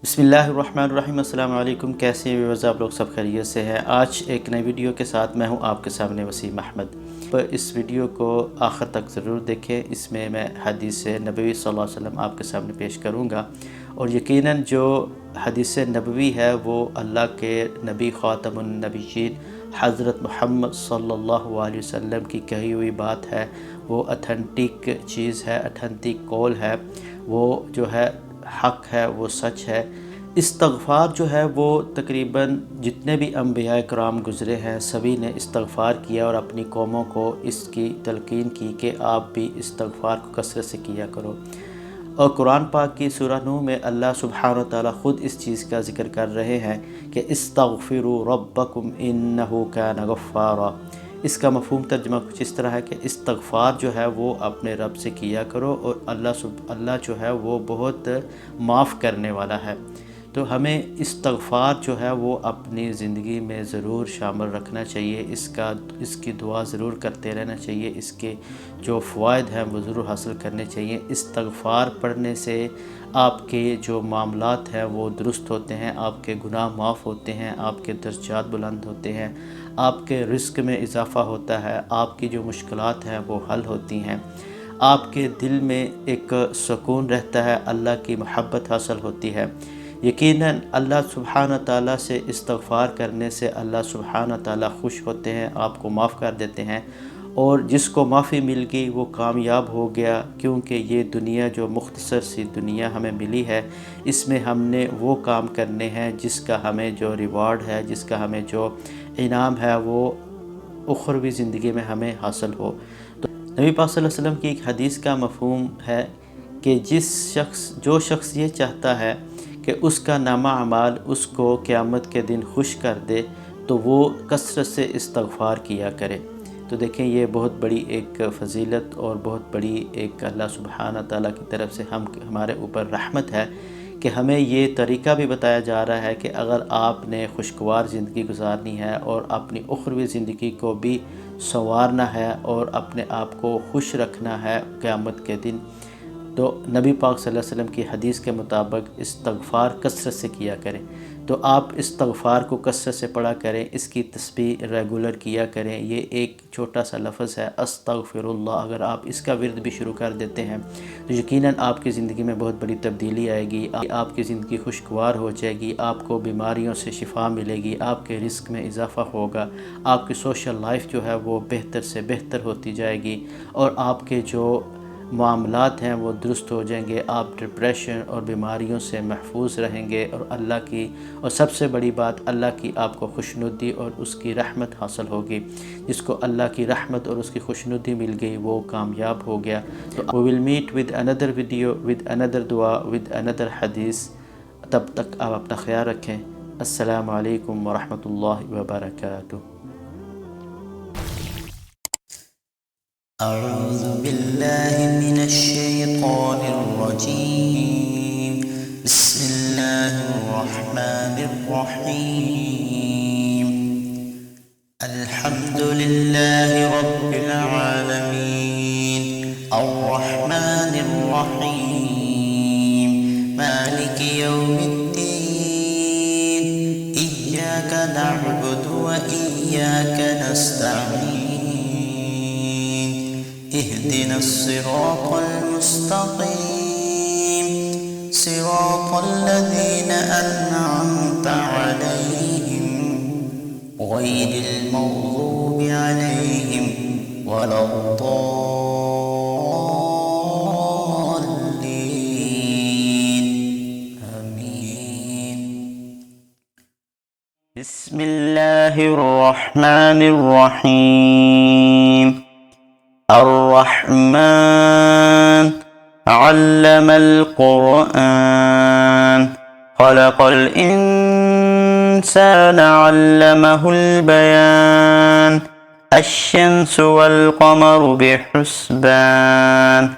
बिस्मिल्लाहिर्रहमानिर्रहीम। अस्सलाम वालेकुम। कैसे हैं व्यूअर्स? आप लोग सब खैरियत से हैं? आज एक नई वीडियो के साथ मैं हूं आपके सामने वसीम अहमद। पर इस वीडियो को आखिर तक ज़रूर देखें। इसमें मैं हदीस नबवी सल्लल्लाहु अलैहि वसल्लम आपके सामने पेश करूंगा और यकीनन जो हदीस नबवी है वो अल्लाह के नबी ख़ातमुन नबिय्यीन हज़रत मोहम्मद सल्लल्लाहु अलैहि वसल्लम की कही हुई बात है। वो ऑथेंटिक चीज़ है, ऑथेंटिक कौल है, वो जो है हक़ है, वो सच है। इस्तग़फ़ार जो है वो तकरीबन जितने भी अंबिया कराम गुज़रे हैं सभी ने इस्तग़फ़ार किया और अपनी कौमों को इसकी तलक़ीन की कि आप भी इस्तग़फ़ार को कसरत से किया करो। और कुरान पाक की सूरह नूह में अल्लाह सुब्हानहू व तआला ख़ुद इस चीज़ का ज़िक्र कर रहे हैं कि इस्तग़फ़िरू रब्बकुम इन्नहु कान गफ़्फ़ारा। इसका मफ़हूम तर्जुमा कुछ इस तरह है कि इस्तग़फ़ार जो है वो अपने रब से किया करो और अल्लाह जो है वो बहुत माफ़ करने वाला है। तो हमें इस्तग़फ़ार जो है वो अपनी ज़िंदगी में ज़रूर शामिल रखना चाहिए। इसकी दुआ ज़रूर करते रहना चाहिए। इसके जो फ़वाइद हैं वो ज़रूर हासिल करने चाहिए। इस्तग़फ़ार पढ़ने से आपके जो मामलात हैं वो दुरुस्त होते हैं, आपके गुनाह माफ़ होते हैं, आपके दर्जात बुलंद होते हैं, आपके रिज़्क़ में इजाफ़ा होता है, आपकी जो मुश्किलात हैं वो हल होती हैं, आपके दिल में एक सुकून रहता है, अल्लाह की मोहब्बत हासिल होती है। यकीनन अल्लाह सुब्हान ताला से इस्तग़फ़ार करने से अल्लाह सुब्हान ताला खुश होते हैं, आपको माफ़ कर देते हैं और जिसको माफ़ी मिल गई वो कामयाब हो गया। क्योंकि ये दुनिया जो मुख्तसर सी दुनिया हमें मिली है, इसमें हमने वो काम करने हैं जिसका हमें जो रिवार्ड है, जिसका हमें जो इनाम है वो उख़रवी ज़िंदगी में हमें हासिल हो। तो नबी पाक सल्लल्लाहु अलैहि वसल्लम की एक हदीस का मफ़हूम है कि जो शख्स ये चाहता है कि उसका नामा अमाल उसको क़यामत के दिन खुश कर दे तो वो कसरत से इस्तग़फ़ार किया करे। तो देखें ये बहुत बड़ी एक फ़जीलत और बहुत बड़ी एक अल्लाह सुब्हान ताला की तरफ से हमारे ऊपर रहमत है कि हमें ये तरीक़ा भी बताया जा रहा है कि अगर आपने खुशगवार ज़िंदगी गुजारनी है और अपनी उख़रवी ज़िंदगी को भी संवारना है और अपने आप को खुश रखना है क़यामत के दिन, तो नबी पाक सल्लल्लाहु अलैहि वसल्लम की हदीस के मुताबिक इस्तग़फ़ार कसरत से किया करें। तो आप इस्तग़फ़ार को कसरत से पढ़ा करें, इसकी तस्बीह रेगुलर किया करें। ये एक छोटा सा लफ्ज़ है अस्तग़फ़िरुल्लाह। अगर आप इसका विर्द भी शुरू कर देते हैं तो यकीनन आपकी ज़िंदगी में बहुत बड़ी तब्दीली आएगी, आपकी ज़िंदगी खुशगवार हो जाएगी, आपको बीमारियों से शिफा मिलेगी, आपके रिस्क में इजाफ़ा होगा, आपकी सोशल लाइफ जो है वो बेहतर से बेहतर होती जाएगी और आपके जो मामलात हैं वो दुरुस्त हो जाएंगे। आप डिप्रेशन और बीमारियों से महफूज रहेंगे और अल्लाह की और सबसे बड़ी बात अल्लाह की आपको खुशनुदी और उसकी रहमत हासिल होगी। जिसको अल्लाह की रहमत और उसकी खुशनुदी मिल गई वो कामयाब हो गया। तो we will meet with another video with another दुआ विद अनदर हदीस। तब तक आप अपना ख्याल रखें। अस्सलामु अलैकुम व रहमतुल्लाहि व बरकातुहू। أعوذ بالله من الشيطان الرجيم. بسم الله الرحمن الرحيم. الحمد لله رب العالمين الرحمن الرحيم مالك يوم الدين إياك نعبد وإياك نستعين اهدنا الصراط المستقيم صراط الذين أنعمت عليهم غير المغضوب عليهم ولا الضالين آمين. بسم الله الرحمن الرحيم. الرحمن علم القرآن خلق الإنسان علمه البيان الشمس والقمر بحسبان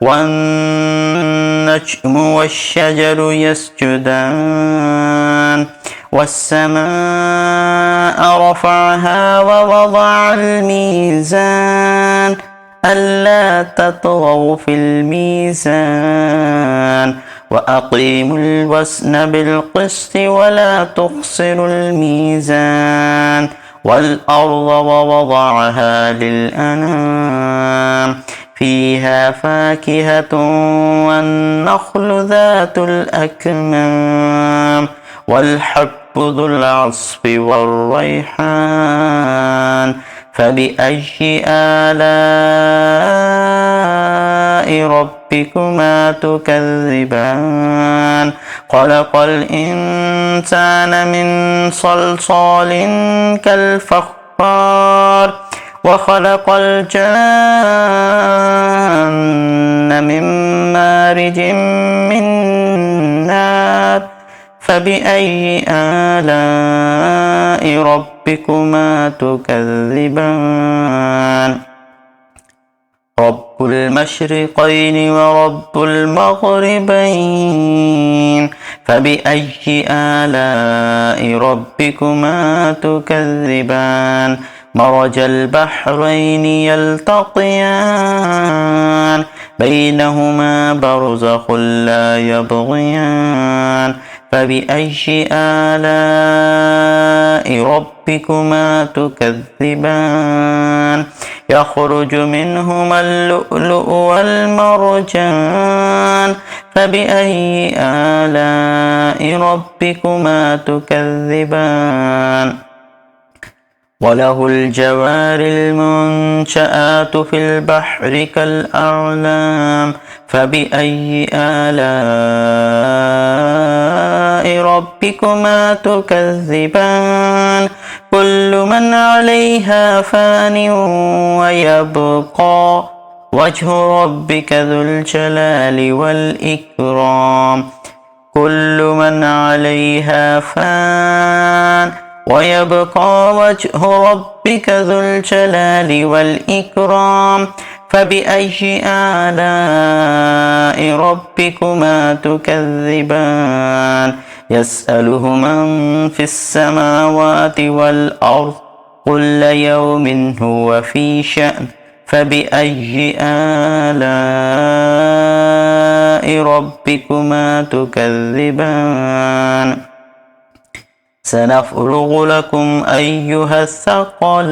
والنجم والشجر يسجدان والسماء رفعها ووضع الميزان ألا تطغوا في الميزان وأقيموا الوزن بالقسط ولا تخسروا الميزان والأرض ووضعها للأنام فيها فاكهة والنخل ذات الأكمام والحب ذو العصف والريحان فبأي آلاء ربكما تكذبان خلق الإنسان من صلصال كالفخار وخلق الجان من مارج من نار فبأي آلاء ربكما تكذبان رب المشرقين ورب المغربين فبأي آلاء ربكما تكذبان مرج البحرين يلتقيان بينهما برزخ لا يبغيان فبأي آلاء ربكما تكذبان يخرج منهما اللؤلؤ والمرجان فبأي آلاء ربكما تكذبان وله الجوار المنشآت في البحر كالأعلام فبأي آلاء ربكما تكذبان كل من عليها فان ويبقى وجه ربك ذو الجلال والإكرام كل من عليها فان ويبقى وجه ربك ذو الجلال والإكرام فبأي آلاء ربكما تكذبان يسأله من في السماوات والأرض كل يوم هو في شأن فبأي آلاء ربكما تكذبان سنفرغ لكم أيها الثقلان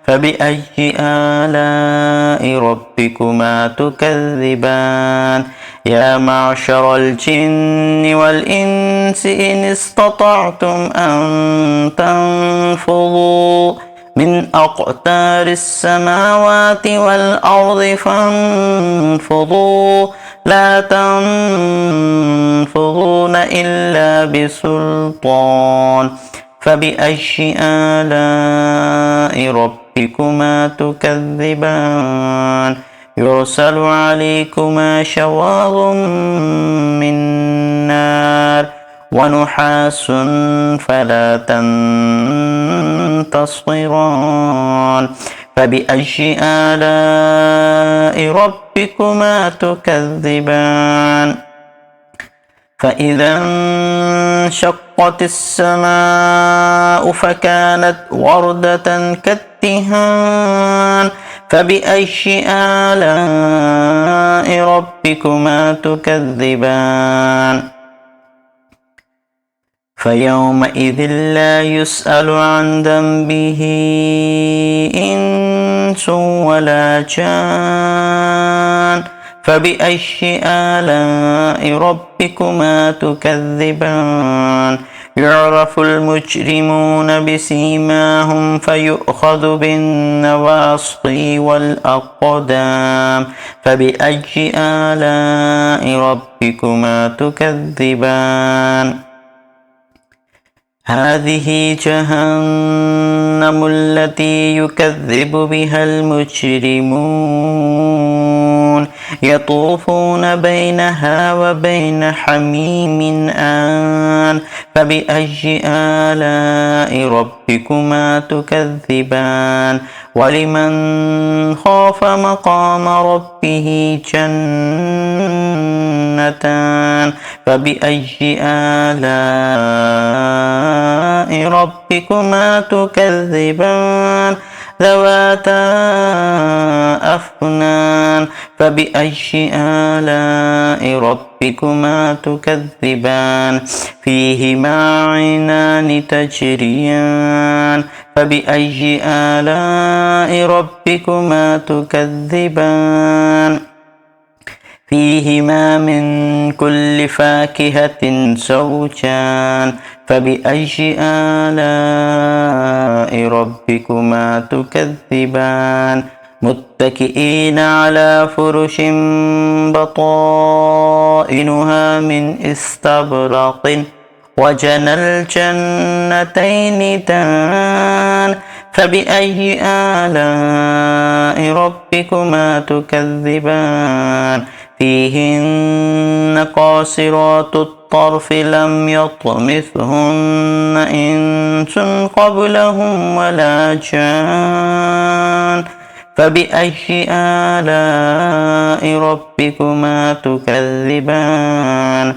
فبأي آلاء ربكما تكذبان يا معشر الجن والإنس إن استطعتم أن تنفضوا من أقطار السماوات والأرض فانفضوا لا تنفضون إلا بسلطان فبأي آلاء ربكما تكذبان يرسل عليكما شواظ من نار ونحاس فلا تنتصران فبأي آلاء ربكما تكذبان فإذا انشقت السماء فكانت وردة كالدهان فبأي آلاء ربكما تكذبان فيومئذ لا يسأل عن ذنبه إنس ولا جان فبأي آلاء ربكما تكذبان يعرف المجرمون بسيماهم فيؤخذ بالنواصي والأقدام فبأي آلاء ربكما تكذبان هذه جهنم التي يكذب بها المجرمون يطوفون بينها وبين حميم آن فبأي آلاء ربكما تكذبان ولمن خاف مقام ربه جنتان فبأي آلاء ربكما تكذبان ذواتا أفنان فبأي آلاء ربكما تكذبان فيهما عينان تجريان فبأي آلاء ربكما تكذبان فيهما من كل فاكهة زوجان فبأي آلاء ربكما تكذبان متكئين على فرش بطائنها من استبرق وجنى الجنتين دان فبأي آلاء ربكما تكذبان فيهن قاصرات الطرف لم يطمثهن إنس قبلهم ولا جان فبأي آلاء ربكما تكذبان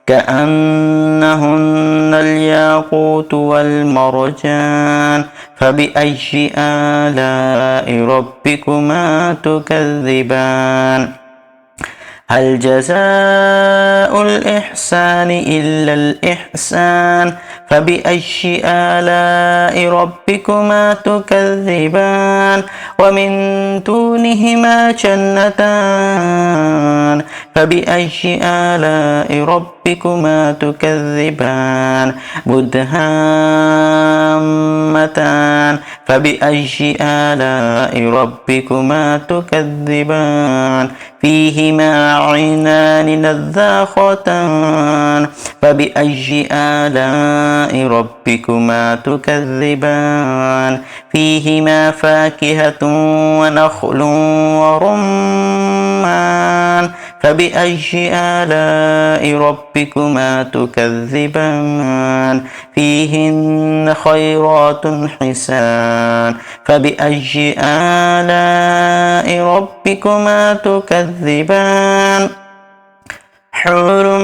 كأنهن الياقوت والمرجان فبأي آلاء ربكما تكذبان هل جزاء الإحسان إلا الإحسان فبأي آلاء ربكما تكذبان ومن دونهما جنتان فبأي آلاء ربكما تكذبان مدهامتان فبأي آلاء ربكما تكذبان فيهما عينان نضاختان فبأي آلاء ربكما تكذبان فيهما فاكهة ونخل ورمان فبأي آلاء ربكما تكذبان فيهن خيرات حسان فبأي آلاء ربكما تكذبان حور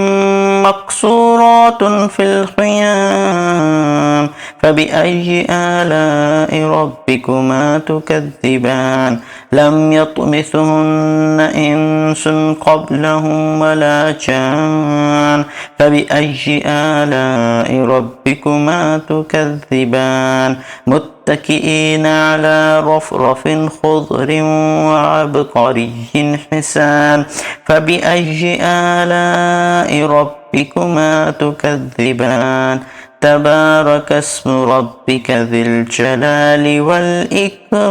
مقصورات في الخيام فبأي آلاء ربكما تكذبان لم يطمثهن إنس قبلهم ولا جان فبأي آلاء ربكما تكذبان متكئين على رفرف خضر وعبقري حسان فبأي آلاء ربكما تكذبان تبارك اسم ربك ذي الجلال والإكرام.